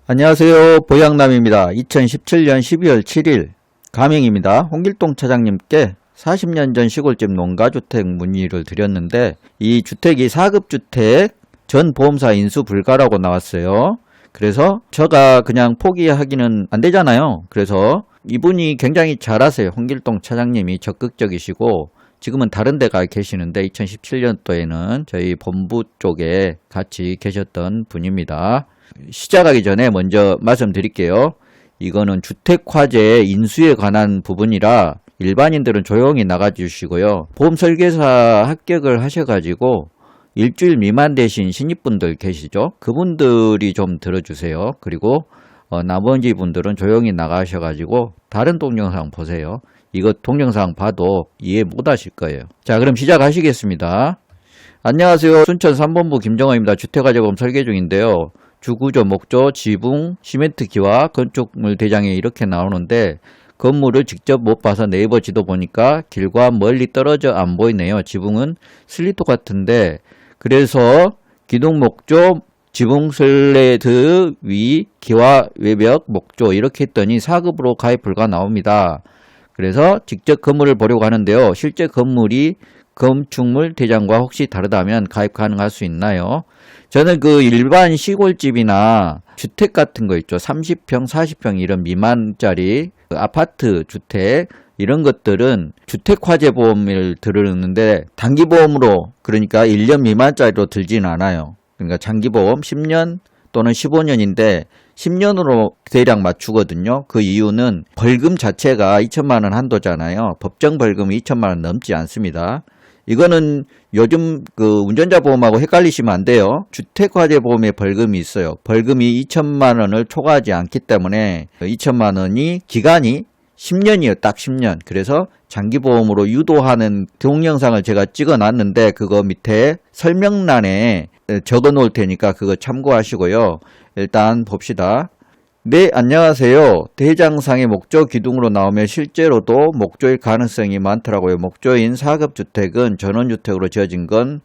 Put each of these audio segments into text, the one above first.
안녕하세요. 보양남입니다. 2017년 12월 7일 가명입니다. 홍길동 차장님께 40년 전 시골집 농가주택 문의를 드렸는데 이 주택이 4급주택 전 보험사 인수 불가라고 나왔어요. 그래서 제가 그냥 포기하기는 안 되잖아요. 그래서 이분이 굉장히 잘하세요. 홍길동 차장님이 적극적이시고 지금은 다른 데 가 계시는데 2017년도에는 저희 본부 쪽에 같이 계셨던 분입니다. 시작하기 전에 먼저 말씀드릴게요. 이거는 주택화재 인수에 관한 부분이라 일반인들은 조용히 나가주시고요. 보험설계사 합격을 하셔가지고 일주일 미만 되신 신입분들 계시죠? 그분들이 좀 들어주세요. 그리고 나머지 분들은 조용히 나가셔가지고 다른 동영상 보세요. 이거 동영상 봐도 이해 못 하실 거예요. 자, 그럼 시작하시겠습니다. 안녕하세요. 순천 3본부 김정호입니다. 주택화재보험 설계 중인데요. 주구조, 목조, 지붕, 시멘트 기와, 건축물 대장에 이렇게 나오는데 건물을 직접 못 봐서 네이버 지도 보니까 길과 멀리 떨어져 안 보이네요. 지붕은 슬리토 같은데 그래서 기둥, 목조, 지붕, 슬레드 위, 기와, 외벽, 목조 이렇게 했더니 4급으로 가입 불가 나옵니다. 그래서 직접 건물을 보려고 하는데요. 실제 건물이 건축물 대장과 혹시 다르다면 가입 가능할 수 있나요? 저는 그 일반 시골집이나 주택 같은 거 있죠. 30평, 40평 이런 미만짜리 아파트 주택 이런 것들은 주택화재보험을 들었는데 단기보험으로 그러니까 1년 미만짜리로 들지는 않아요. 그러니까 장기보험 10년 또는 15년인데 10년으로 대략 맞추거든요. 그 이유는 벌금 자체가 2천만 원 한도잖아요. 법정 벌금이 2천만 원 넘지 않습니다. 이거는 요즘 그 운전자 보험하고 헷갈리시면 안 돼요. 주택화재 보험에 벌금이 있어요. 벌금이 2천만 원을 초과하지 않기 때문에 2천만 원이 기간이 10년이에요. 딱 10년. 그래서 장기보험으로 유도하는 동영상을 제가 찍어 놨는데 그거 밑에 설명란에 적어 놓을 테니까 그거 참고하시고요. 일단 봅시다. 네, 안녕하세요. 대장상의 목조 기둥으로 나오면 실제로도 목조일 가능성이 많더라고요. 목조인 4급 주택은 전원주택으로 지어진 건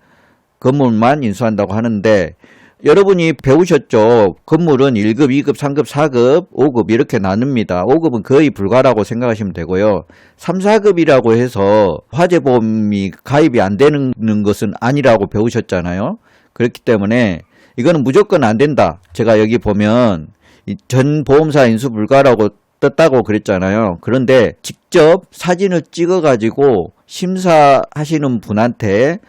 건물만 인수한다고 하는데 여러분이 배우셨죠? 건물은 1급, 2급, 3급, 4급, 5급 이렇게 나눕니다. 5급은 거의 불가라고 생각하시면 되고요. 3, 4급이라고 해서 화재보험이 가입이 안 되는 것은 아니라고 배우셨잖아요. 그렇기 때문에 이거는 무조건 안 된다. 제가 여기 보면 전 보험사 인수 불가라고 떴다고 그랬잖아요. 그런데 직접 사진을 찍어가지고 심사하시는 분한테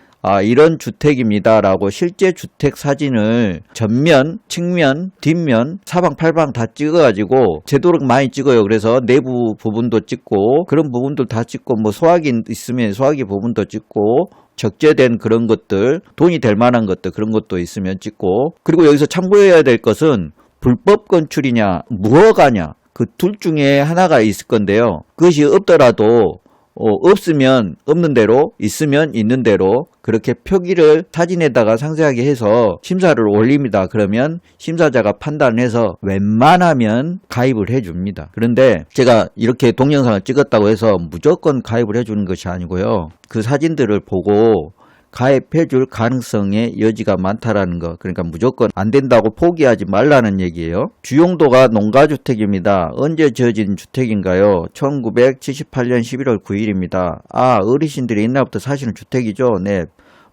이런 주택입니다 라고 실제 주택 사진을 전면, 측면, 뒷면, 사방팔방 다 찍어가지고 되도록 많이 찍어요. 그래서 내부 부분도 찍고 그런 부분들 다 찍고 뭐 소화기 있으면 소화기 부분도 찍고 적재된 그런 것들, 돈이 될 만한 것들 그런 것도 있으면 찍고 그리고 여기서 참고해야 될 것은 불법 건축이냐 무허가냐 그 둘 중에 하나가 있을 건데요. 그것이 없더라도 없으면 없는 대로 있으면 있는 대로 그렇게 표기를 사진에다가 상세하게 해서 심사를 올립니다. 그러면 심사자가 판단해서 웬만하면 가입을 해줍니다. 그런데 제가 이렇게 동영상을 찍었다고 해서 무조건 가입을 해주는 것이 아니고요. 그 사진들을 보고 가입해줄 가능성의 여지가 많다라는 거. 그러니까 무조건 안 된다고 포기하지 말라는 얘기예요. 주용도가 농가주택입니다. 언제 지어진 주택인가요? 1978년 11월 9일입니다. 어르신들이 옛날부터 사시는 주택이죠. 네.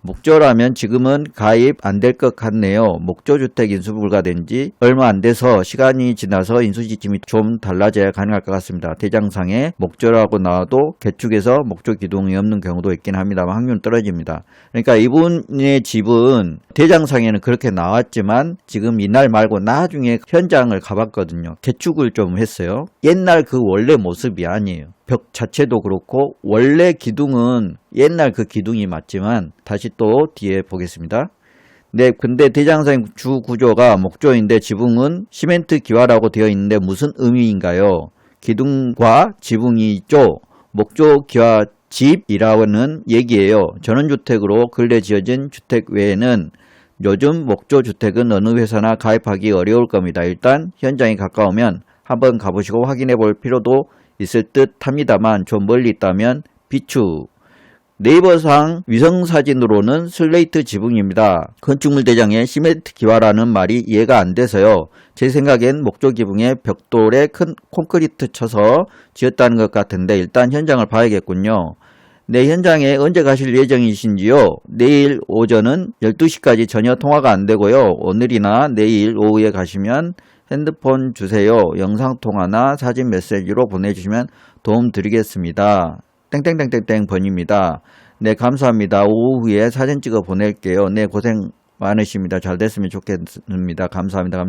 목조라면 지금은 가입 안 될 것 같네요. 목조주택 인수 불가된 지 얼마 안 돼서 시간이 지나서 인수 지침이 좀 달라져야 가능할 것 같습니다. 대장상에 목조라고 나와도 개축에서 목조 기둥이 없는 경우도 있긴 합니다만 확률은 떨어집니다. 그러니까 이분의 집은 대장상에는 그렇게 나왔지만 지금 이날 말고 나중에 현장을 가봤거든요. 개축을 좀 했어요. 옛날 그 원래 모습이 아니에요. 벽 자체도 그렇고 원래 기둥은 옛날 그 기둥이 맞지만 다시 또 뒤에 보겠습니다. 네, 근데 대장상 주 구조가 목조인데 지붕은 시멘트 기와라고 되어 있는데 무슨 의미인가요? 기둥과 지붕이 있죠. 목조 기와 집이라는 얘기예요. 전원주택으로 근래 지어진 주택 외에는 요즘 목조주택은 어느 회사나 가입하기 어려울 겁니다. 일단 현장에 가까우면 한번 가보시고 확인해 볼 필요도 있을 듯 합니다만 좀 멀리 있다면 비추 네이버상 위성사진으로는 슬레이트 지붕입니다. 건축물 대장에 시멘트 기와라는 말이 이해가 안 돼서요. 제 생각엔 목조 기붕에 벽돌에 큰 콘크리트 쳐서 지었다는 것 같은데 일단 현장을 봐야겠군요. 네, 현장에 언제 가실 예정이신지요? 내일 오전은 12시까지 전혀 통화가 안 되고요. 오늘이나 내일 오후에 가시면 핸드폰 주세요. 영상통화나 사진 메시지로 보내주시면 도움 드리겠습니다. 땡땡땡땡땡 번입니다. 네, 감사합니다. 오후에 사진 찍어 보낼게요. 네, 고생 많으십니다. 잘 됐으면 좋겠습니다. 감사합니다.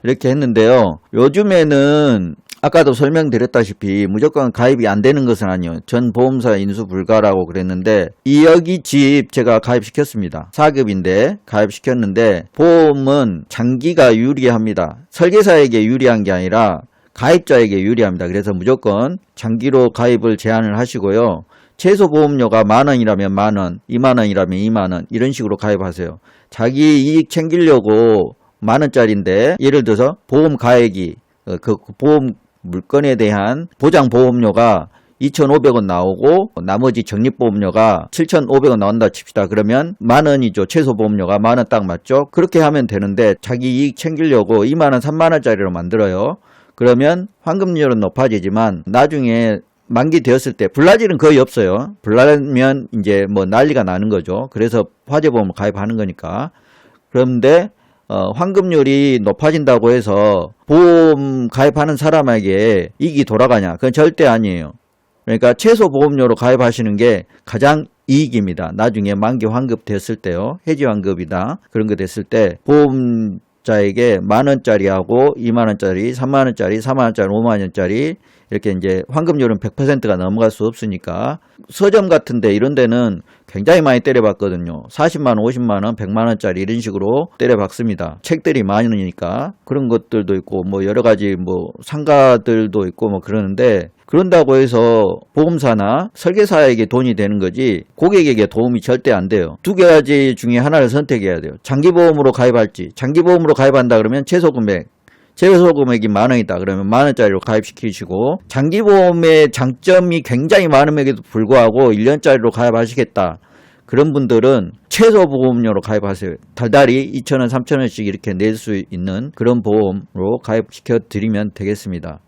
이렇게 했는데요. 요즘에는 아까도 설명드렸다시피 무조건 가입이 안 되는 것은 아니에요. 전 보험사 인수 불가라고 그랬는데 여기 집 제가 가입시켰습니다. 4급인데 가입시켰는데 보험은 장기가 유리합니다. 설계사에게 유리한 게 아니라 가입자에게 유리합니다. 그래서 무조건 장기로 가입을 제한을 하시고요. 최소 보험료가 10,000원이라면 10,000원, 20,000원이라면 20,000원 이런 식으로 가입하세요. 자기 이익 챙기려고 10,000원짜리인데 예를 들어서 보험 가액이 그 보험 물건에 대한 보장 보험료가 2,500원 나오고 나머지 적립보험료가 7,500원 나온다 칩시다. 그러면 10,000원이죠. 최소 보험료가 10,000원 딱 맞죠? 그렇게 하면 되는데 자기 이익 챙기려고 20,000원, 30,000원짜리로 만들어요. 그러면 환급률은 높아지지만 나중에 만기 되었을 때 불나질은 거의 없어요. 불나면 이제 뭐 난리가 나는 거죠. 그래서 화재보험을 가입하는 거니까. 그런데 환급률이 높아진다고 해서 보험 가입하는 사람에게 이익이 돌아가냐? 그건 절대 아니에요. 그러니까 최소 보험료로 가입하시는 게 가장 이익입니다. 나중에 만기 환급 됐을 때요. 해지 환급이다. 그런 거 됐을 때 보험자에게 10,000원짜리하고 20,000원짜리, 30,000원짜리, 40,000원짜리, 50,000원짜리 이렇게 이제 환급률은 100%가 넘어갈 수 없으니까 서점 같은데 이런 데는 굉장히 많이 때려봤거든요. 40만 원, 50만 원, 100만 원짜리 이런 식으로 때려박습니다. 책들이 많으니까 그런 것들도 있고 뭐 여러 가지 뭐 상가들도 있고 뭐 그러는데 그런다고 해서 보험사나 설계사에게 돈이 되는 거지 고객에게 도움이 절대 안 돼요. 두 가지 중에 하나를 선택해야 돼요. 장기보험으로 가입할지. 장기보험으로 가입한다 그러면 최소 금액이 10,000원이다. 그러면 10,000원짜리로 가입시키시고 장기보험의 장점이 굉장히 많음에도 불구하고 1년짜리로 가입하시겠다. 그런 분들은 최소 보험료로 가입하세요. 달달이 2,000원, 3,000원씩 이렇게 낼 수 있는 그런 보험으로 가입시켜 드리면 되겠습니다.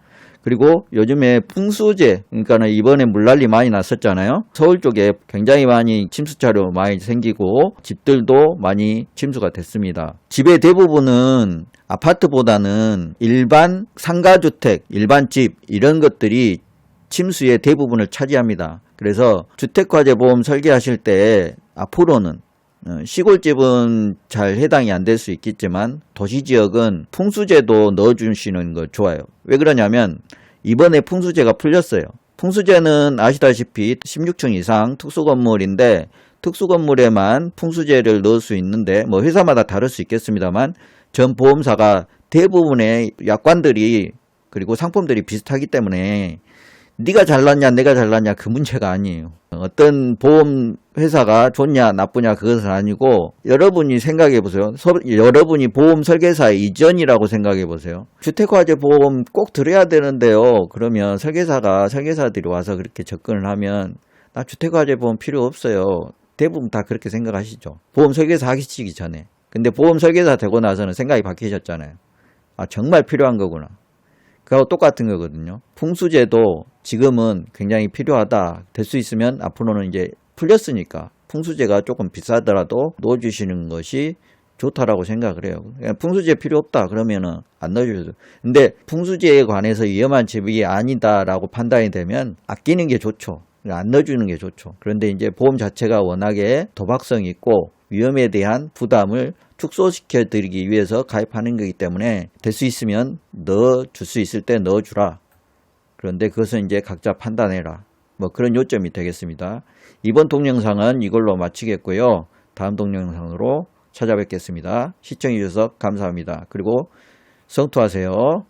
그리고 요즘에 풍수재, 그러니까 이번에 물난리 많이 났었잖아요. 서울 쪽에 굉장히 많이 침수차로 많이 생기고 집들도 많이 침수가 됐습니다. 집의 대부분은 아파트보다는 일반 상가주택, 일반 집 이런 것들이 침수의 대부분을 차지합니다. 그래서 주택화재보험 설계하실 때 앞으로는 시골집은 잘 해당이 안 될 수 있겠지만 도시지역은 풍수재도 넣어주시는 거 좋아요. 왜 그러냐면 이번에 풍수재가 풀렸어요. 풍수재는 아시다시피 16층 이상 특수건물인데 특수건물에만 풍수재를 넣을 수 있는데 뭐 회사마다 다를 수 있겠습니다만 전 보험사가 대부분의 약관들이 그리고 상품들이 비슷하기 때문에 네가 잘났냐 내가 잘났냐 그 문제가 아니에요. 어떤 보험 회사가 좋냐 나쁘냐 그것은 아니고 여러분이 생각해 보세요. 여러분이 보험 설계사 이전이라고 생각해 보세요. 주택화재 보험 꼭 들어야 되는데요. 그러면 설계사들이 와서 그렇게 접근을 하면 나 주택화재 보험 필요 없어요. 대부분 다 그렇게 생각하시죠. 보험 설계사 하시기 전에. 근데 보험 설계사 되고 나서는 생각이 바뀌셨잖아요. 아 정말 필요한 거구나. 그하고 똑같은 거거든요. 풍수재도 지금은 굉장히 필요하다. 될 수 있으면 앞으로는 이제 풀렸으니까 풍수재가 조금 비싸더라도 넣어주시는 것이 좋다라고 생각을 해요. 풍수재 필요 없다 그러면은 안 넣어주셔도. 근데 풍수재에 관해서 위험한 집이 아니다라고 판단이 되면 아끼는 게 좋죠. 안 넣어주는 게 좋죠. 그런데 이제 보험 자체가 워낙에 도박성이 있고 위험에 대한 부담을 축소시켜 드리기 위해서 가입하는 거기 때문에 될 수 있으면 넣어줄 수 있을 때 넣어주라. 그런데 그것은 이제 각자 판단해라. 뭐 그런 요점이 되겠습니다. 이번 동영상은 이걸로 마치겠고요. 다음 동영상으로 찾아뵙겠습니다. 시청해 주셔서 감사합니다. 그리고 성투하세요.